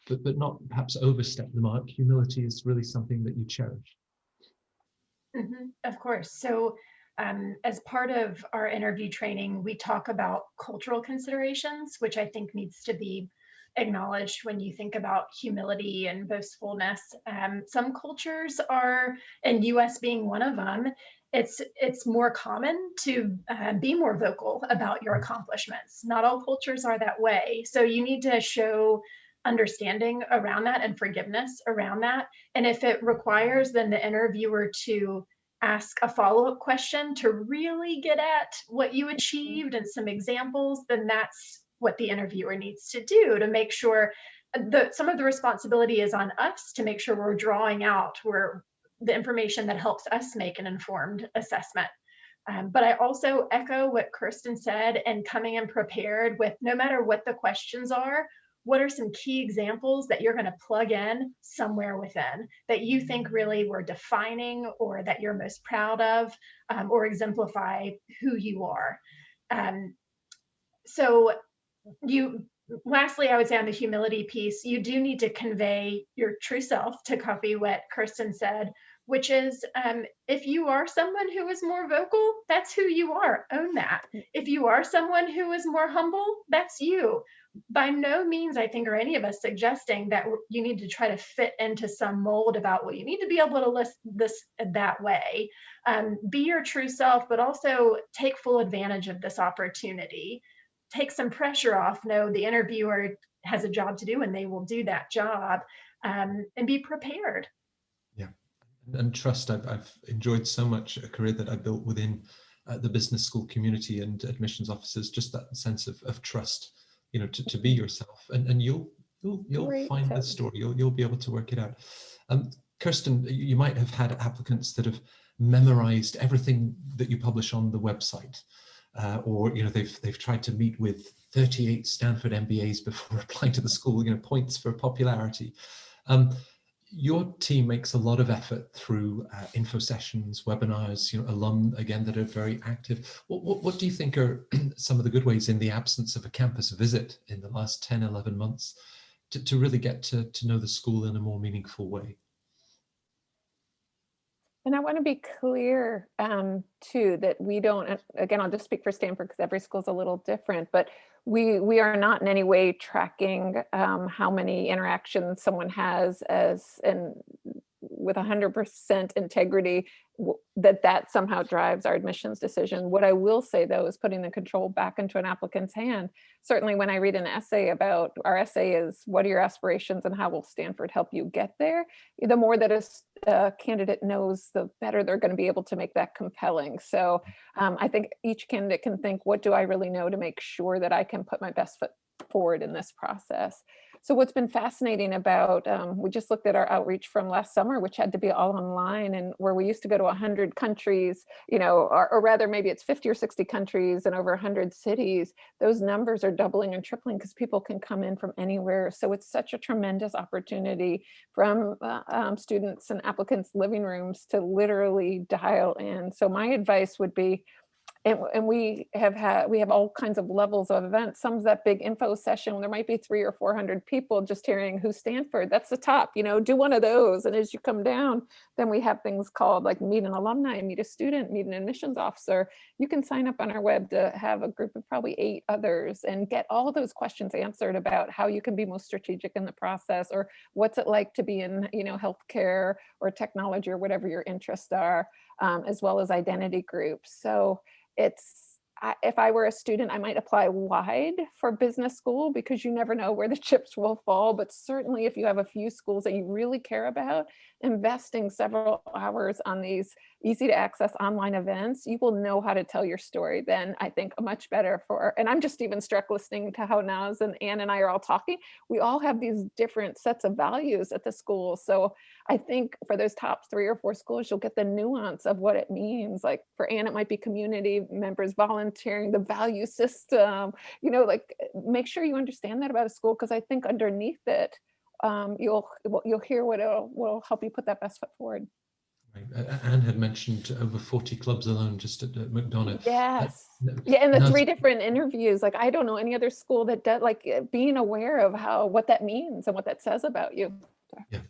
but not perhaps overstep the mark. Humility is really something that you cherish. Mm-hmm, of course. So as part of our interview training, we talk about cultural considerations, which I think needs to be acknowledged when you think about humility and boastfulness. Some cultures are, and US being one of them, it's more common to be more vocal about your accomplishments. Not all cultures are that way. So you need to show understanding around that and forgiveness around that. And if it requires then the interviewer to ask a follow-up question to really get at what you achieved and some examples, then that's what the interviewer needs to do to make sure that some of the responsibility is on us to make sure we're drawing out the information that helps us make an informed assessment. But I also echo what Kirsten said, and coming in prepared with, no matter what the questions are, what are some key examples that you're going to plug in somewhere within that you think really were defining or that you're most proud of, or exemplify who you are. So lastly, I would say on the humility piece, you do need to convey your true self, to copy what Kirsten said, which is if you are someone who is more vocal, that's who you are. Own that. If you are someone who is more humble, that's you. By no means, I think, are any of us suggesting that you need to try to fit into some mold about what you need to be able to list this that way. Be your true self, but also take full advantage of this opportunity. Take some pressure off. No, the interviewer has a job to do, and they will do that job, and be prepared. Yeah, and trust. I've enjoyed so much a career that I built within the business school community and admissions officers, just that sense of trust, to be yourself, and you'll find the story. You'll be able to work it out. Kirsten, you might have had applicants that have memorized everything that you publish on the website, or they've tried to meet with 38 Stanford MBAs before applying to the school. Points for popularity. Your team makes a lot of effort through info sessions, webinars, alum again that are very active. What do you think are some of the good ways, in the absence of a campus visit in the last 10, 11 months, to really get to know the school in a more meaningful way? And I want to be clear too, that we don't, again, I'll just speak for Stanford because every school is a little different, but we are not in any way tracking how many interactions someone has and with 100% integrity, that somehow drives our admissions decision. What I will say though is putting the control back into an applicant's hand. Certainly when I read an essay about, our essay is, what are your aspirations and how will Stanford help you get there? The more that a candidate knows, the better they're going to be able to make that compelling. So I think each candidate can think, what do I really know to make sure that I can put my best foot forward in this process? So what's been fascinating about, we just looked at our outreach from last summer, which had to be all online, and where we used to go to 100 countries, or rather maybe it's 50 or 60 countries and over 100 cities. Those numbers are doubling and tripling because people can come in from anywhere. So it's such a tremendous opportunity from students and applicants' living rooms to literally dial in. So my advice would be, and we have all kinds of levels of events. Some's that big info session when there might be 300 or 400 people just hearing who's Stanford. That's the top, do one of those. And as you come down, then we have things called like meet an alumni, meet a student, meet an admissions officer. You can sign up on our web to have a group of probably 8 others and get all those questions answered about how you can be most strategic in the process, or what's it like to be in, healthcare or technology or whatever your interests are, as well as identity groups. So if I were a student, I might apply wide for business school because you never know where the chips will fall. But certainly if you have a few schools that you really care about, investing several hours on these easy to access online events, you will know how to tell your story then, I think, much better and I'm just even struck listening to how Naz and Anne and I are all talking. We all have these different sets of values at the school. So I think for those top 3 or 4 schools, you'll get the nuance of what it means. Like for Anne, it might be community members, volunteering, the value system, make sure you understand that about a school, because I think underneath it, you'll hear what will help you put that best foot forward. Right. Anne had mentioned over 40 clubs alone just at McDonough. Yes. Yeah, and the 3 different interviews. Like I don't know any other school that does, like being aware of what that means and what that says about you. Yeah.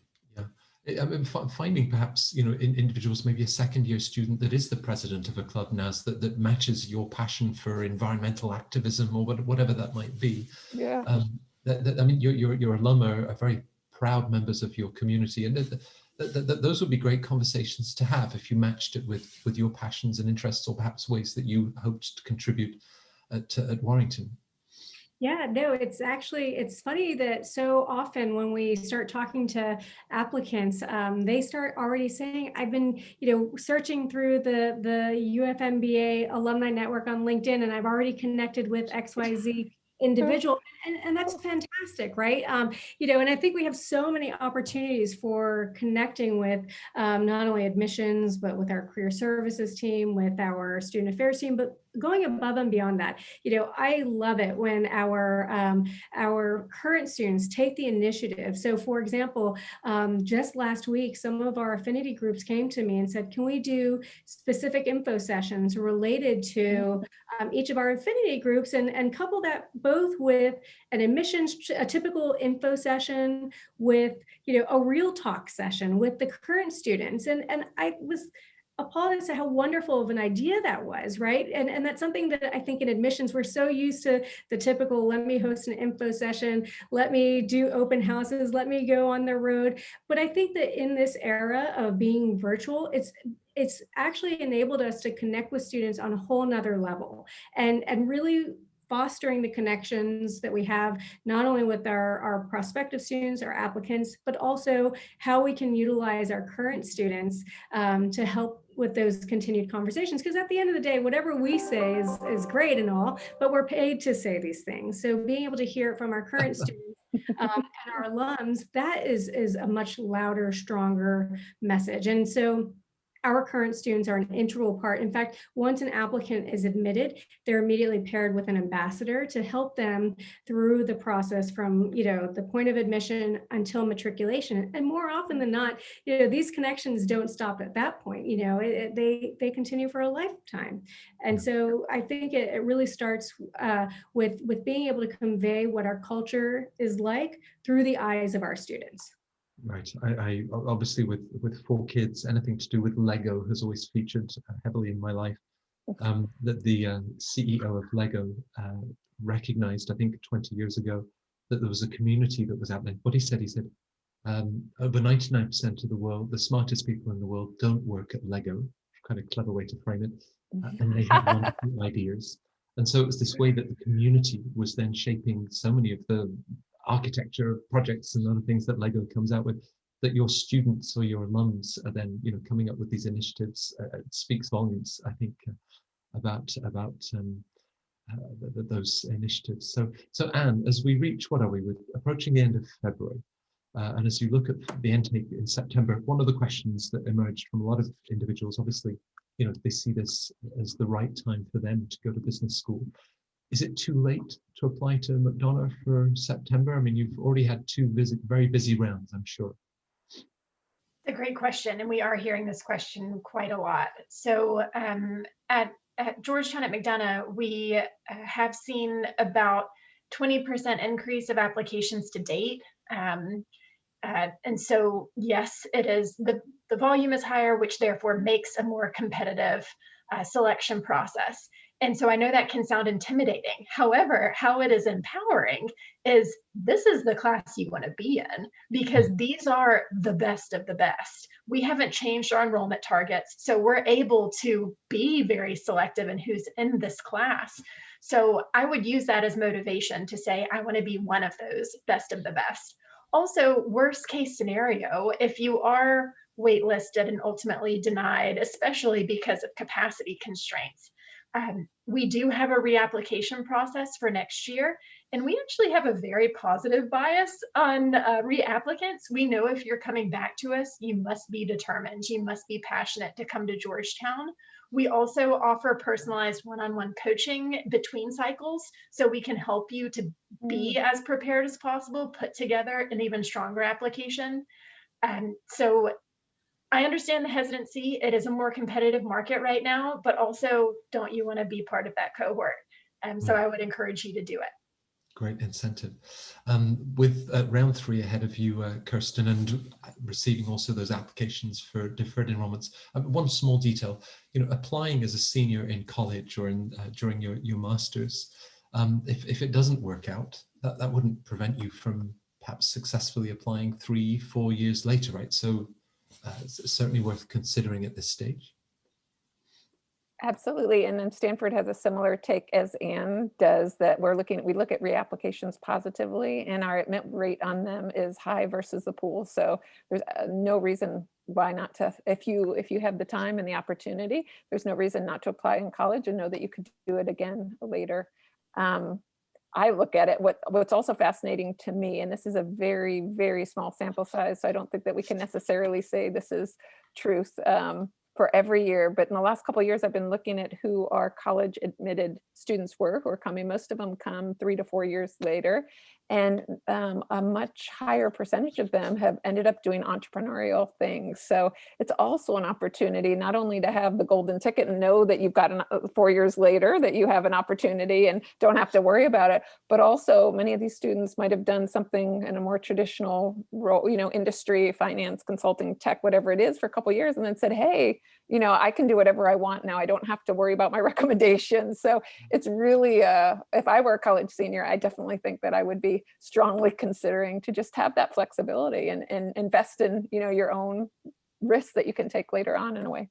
I mean, finding perhaps, individuals, maybe a second-year student that is the president of a club now that matches your passion for environmental activism or whatever that might be. Yeah. I mean, your alum are very proud members of your community, and those would be great conversations to have if you matched it with your passions and interests, or perhaps ways that you hoped to contribute at Warrington. Yeah, no, it's funny that so often when we start talking to applicants, they start already saying, I've been, searching through the UFMBA alumni network on LinkedIn, and I've already connected with XYZ individual, and that's fantastic, right? And I think we have so many opportunities for connecting with not only admissions, but with our career services team, with our student affairs team, but going above and beyond that. I love it when our current students take the initiative. So for example, just last week, some of our affinity groups came to me and said, can we do specific info sessions related to each of our affinity groups, and couple that both with an admissions, a typical info session, with a real talk session with the current students. And I was appalled as to how wonderful of an idea that was, right? And that's something that I think in admissions, we're so used to the typical, let me host an info session, let me do open houses, let me go on the road. But I think that in this era of being virtual, it's actually enabled us to connect with students on a whole nother level and really fostering the connections that we have, not only with our prospective students, our applicants, but also how we can utilize our current students to help with those continued conversations. Because at the end of the day, whatever we say is great and all, but we're paid to say these things. So being able to hear it from our current students and our alums, that is a much louder, stronger message. And so our current students are an integral part. In fact, once an applicant is admitted, they're immediately paired with an ambassador to help them through the process from, the point of admission until matriculation. And more often than not, these connections don't stop at that point. They continue for a lifetime. And so I think it really starts with being able to convey what our culture is like through the eyes of our students. Right. I obviously with 4 kids, anything to do with Lego has always featured heavily in my life. That the CEO of Lego recognized, I think 20 years ago, that there was a community that was out there. What he said, over 99% of the world, the smartest people in the world don't work at Lego, kind of clever way to frame it, and they have wonderful ideas. And so it was this way that the community was then shaping so many of the architecture projects and other things that Lego comes out with, that your students or your alums are then coming up with these initiatives. It speaks volumes, I think, about those initiatives. So Anne, as we reach, what are we, with approaching the end of February, and as you look at the intake in September, one of the questions that emerged from a lot of individuals, obviously, they see this as the right time for them to go to business school. Is it too late to apply to McDonough for September? I mean, you've already had 2 very busy rounds, I'm sure. It's a great question, and we are hearing this question quite a lot. So at Georgetown at McDonough, we have seen about 20% increase of applications to date. And so, yes, it is, the volume is higher, which therefore makes a more competitive selection process. And so I know that can sound intimidating. However, how it is empowering is this is the class you want to be in, because these are the best of the best. We haven't changed our enrollment targets, so we're able to be very selective in who's in this class. So I would use that as motivation to say, I want to be one of those best of the best. Also, worst case scenario, if you are waitlisted and ultimately denied, especially because of capacity constraints, we do have a reapplication process for next year, and we actually have a very positive bias on reapplicants. We know if you're coming back to us, you must be determined, you must be passionate to come to Georgetown. We also offer personalized one-on-one coaching between cycles, so we can help you to be as prepared as possible, put together an even stronger application. So I understand the hesitancy. It is a more competitive market right now, but also, don't you want to be part of that cohort? So I would encourage you to do it. Great incentive. With round 3 ahead of you, Kirsten, and receiving also those applications for deferred enrollments, one small detail, applying as a senior in college or during your master's, if it doesn't work out, that wouldn't prevent you from perhaps successfully applying 3-4 years later, right? So it's certainly worth considering at this stage. Absolutely. And then Stanford has a similar take as Anne does, that we look at reapplications positively, and our admit rate on them is high versus the pool. So there's no reason why not to, if you have the time and the opportunity, there's no reason not to apply in college and know that you could do it again later. I look at it, what's also fascinating to me, and this is a very, very small sample size, so I don't think that we can necessarily say this is truth for every year, but in the last couple of years, I've been looking at who our college admitted students were who are coming. Most of them come 3 to 4 years later, and a much higher percentage of them have ended up doing entrepreneurial things. So it's also an opportunity not only to have the golden ticket and know that you've got 4 years later that you have an opportunity and don't have to worry about it, but also many of these students might have done something in a more traditional role, industry, finance, consulting, tech, whatever it is, for a couple of years, and then said, hey, I can do whatever I want now. I don't have to worry about my recommendations. So it's really, if I were a college senior, I definitely think that I would be strongly considering to just have that flexibility and invest in, your own risks that you can take later on in a way.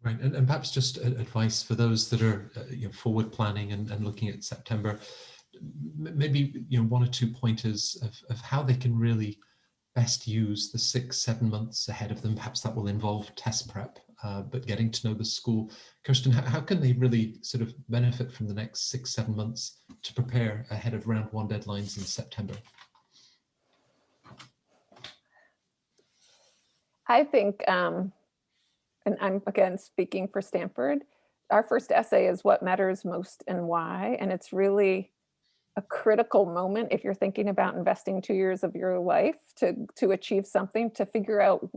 Right, and perhaps just advice for those that are forward planning and looking at September, maybe one or two pointers of how they can really best use the 6-7 months ahead of them. Perhaps that will involve test prep, but getting to know the school. Kirsten, how can they really sort of benefit from the next 6-7 months to prepare ahead of round 1 deadlines in September? I think, and I'm again speaking for Stanford, our first essay is what matters most and why. And it's really a critical moment if you're thinking about investing 2 years of your life to achieve something, to figure out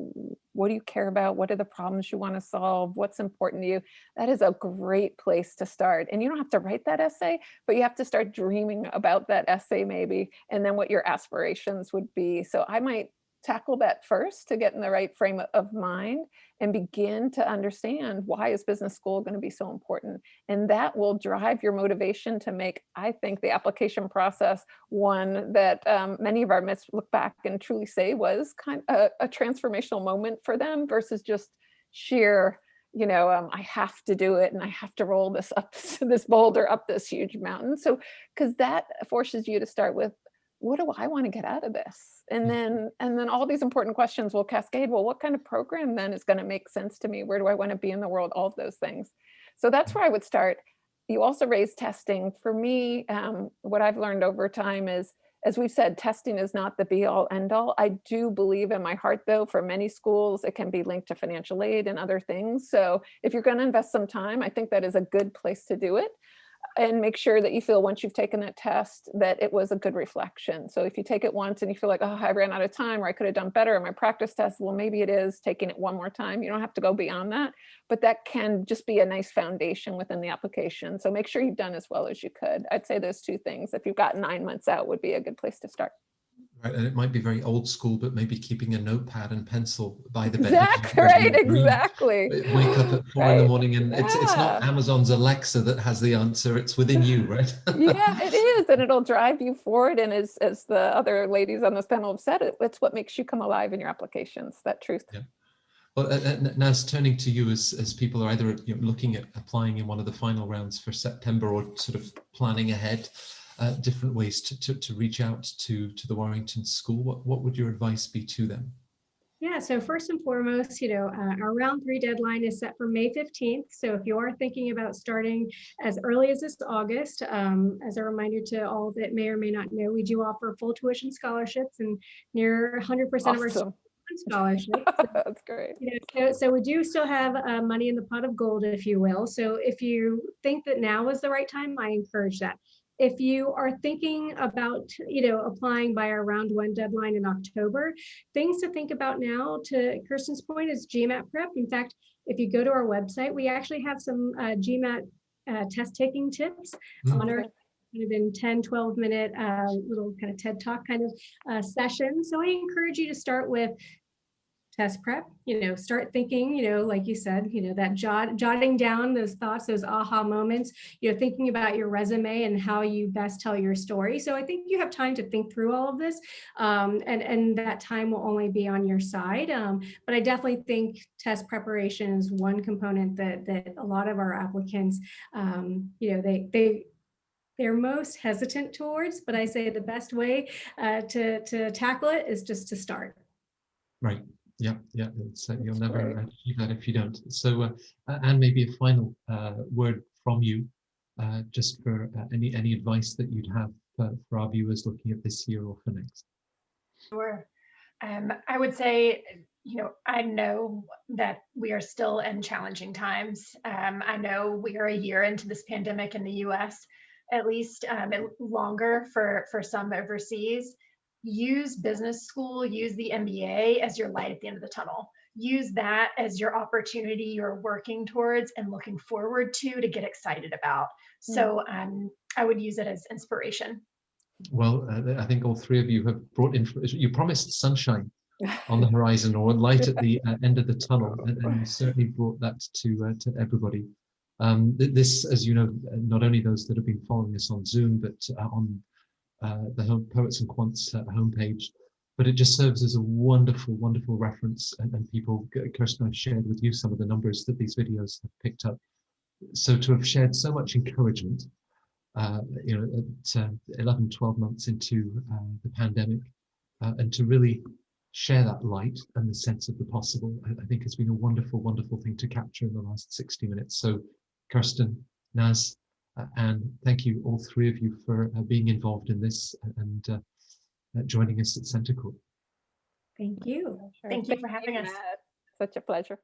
what do you care about, what are the problems you want to solve, what's important to you. That is a great place to start. And you don't have to write that essay, but you have to start dreaming about that essay maybe, and then what your aspirations would be. So I might tackle that first to get in the right frame of mind and begin to understand, why is business school going to be so important? And that will drive your motivation to make, I think, the application process one that many of our midst look back and truly say was kind of a transformational moment for them, versus just sheer, I have to do it and I have to roll this boulder up this huge mountain. So, because that forces you to start with, what do I want to get out of this? And then all these important questions will cascade. Well, what kind of program then is going to make sense to me? Where do I want to be in the world? All of those things. So that's where I would start. You also raised testing. For me, what I've learned over time is, as we've said, testing is not the be all end all. I do believe in my heart, though, for many schools, it can be linked to financial aid and other things. So if you're going to invest some time, I think that is a good place to do it. And make sure that you feel, once you've taken that test, that it was a good reflection. So if you take it once and you feel like, oh, I ran out of time, or I could have done better in my practice test, well, maybe it is taking it one more time. You don't have to go beyond that, but that can just be a nice foundation within the application. So make sure you've done as well as you could. I'd say those two things, if you've got 9 months out, would be a good place to start. Right, and it might be very old school, but maybe keeping a notepad and pencil by the bed. Exactly, right, exactly. Wake up at 4 in the morning, and it's not Amazon's Alexa that has the answer, it's within you, right? Yeah, it is, and it'll drive you forward. And as the other ladies on this panel have said, it's what makes you come alive in your applications, that truth. Yeah. Well, now turning to you as people are either looking at applying in one of the final rounds for September, or sort of planning ahead, different ways to reach out to the Warrington School. What would your advice be to them? Yeah, so first and foremost, our round 3 deadline is set for May 15th. So if you are thinking about starting as early as this August, as a reminder to all that may or may not know, we do offer full tuition scholarships, and near 100% of our scholarships. That's great. So we do still have money in the pot of gold, if you will. So if you think that now is the right time, I encourage that. If you are thinking about, applying by our round 1 deadline in October, things to think about now, to Kirsten's point, is GMAT prep. In fact, if you go to our website, we actually have some GMAT test taking tips on our kind of in 10, 12 minute little kind of TED Talk kind of session. So I encourage you to start with test prep, start thinking, like you said, that jotting down those thoughts, those aha moments, thinking about your resume and how you best tell your story. So I think you have time to think through all of this, and that time will only be on your side. But I definitely think test preparation is one component that a lot of our applicants, they're most hesitant towards, but I say the best way to tackle it is just to start. Right. Yeah. You'll never achieve that if you don't. So, and maybe a final word from you, just for any advice that you'd have for our viewers looking at this year or for next. Sure. I would say, I know that we are still in challenging times. I know we are a year into this pandemic in the US, at least longer for some overseas. Use business school, use the MBA as your light at the end of the tunnel. Use that as your opportunity you're working towards and looking forward to get excited about. So I would use it as inspiration. Well, I think all three of you have you promised sunshine on the horizon, or light at the end of the tunnel, and you certainly brought that to everybody. This, as you know, not only those that have been following us on Zoom, but on the Poets and Quants homepage, but it just serves as a wonderful, wonderful reference. And people, Kirsten, I've shared with you some of the numbers that these videos have picked up. So to have shared so much encouragement, you know, at 11, 12 months into the pandemic, and to really share that light and the sense of the possible, I think has been a wonderful, wonderful thing to capture in the last 60 minutes. So Kirsten, Naz, and thank you, all three of you, for being involved in this and joining us at CentreCourt. Thank you. Thank you for having us. Such a pleasure.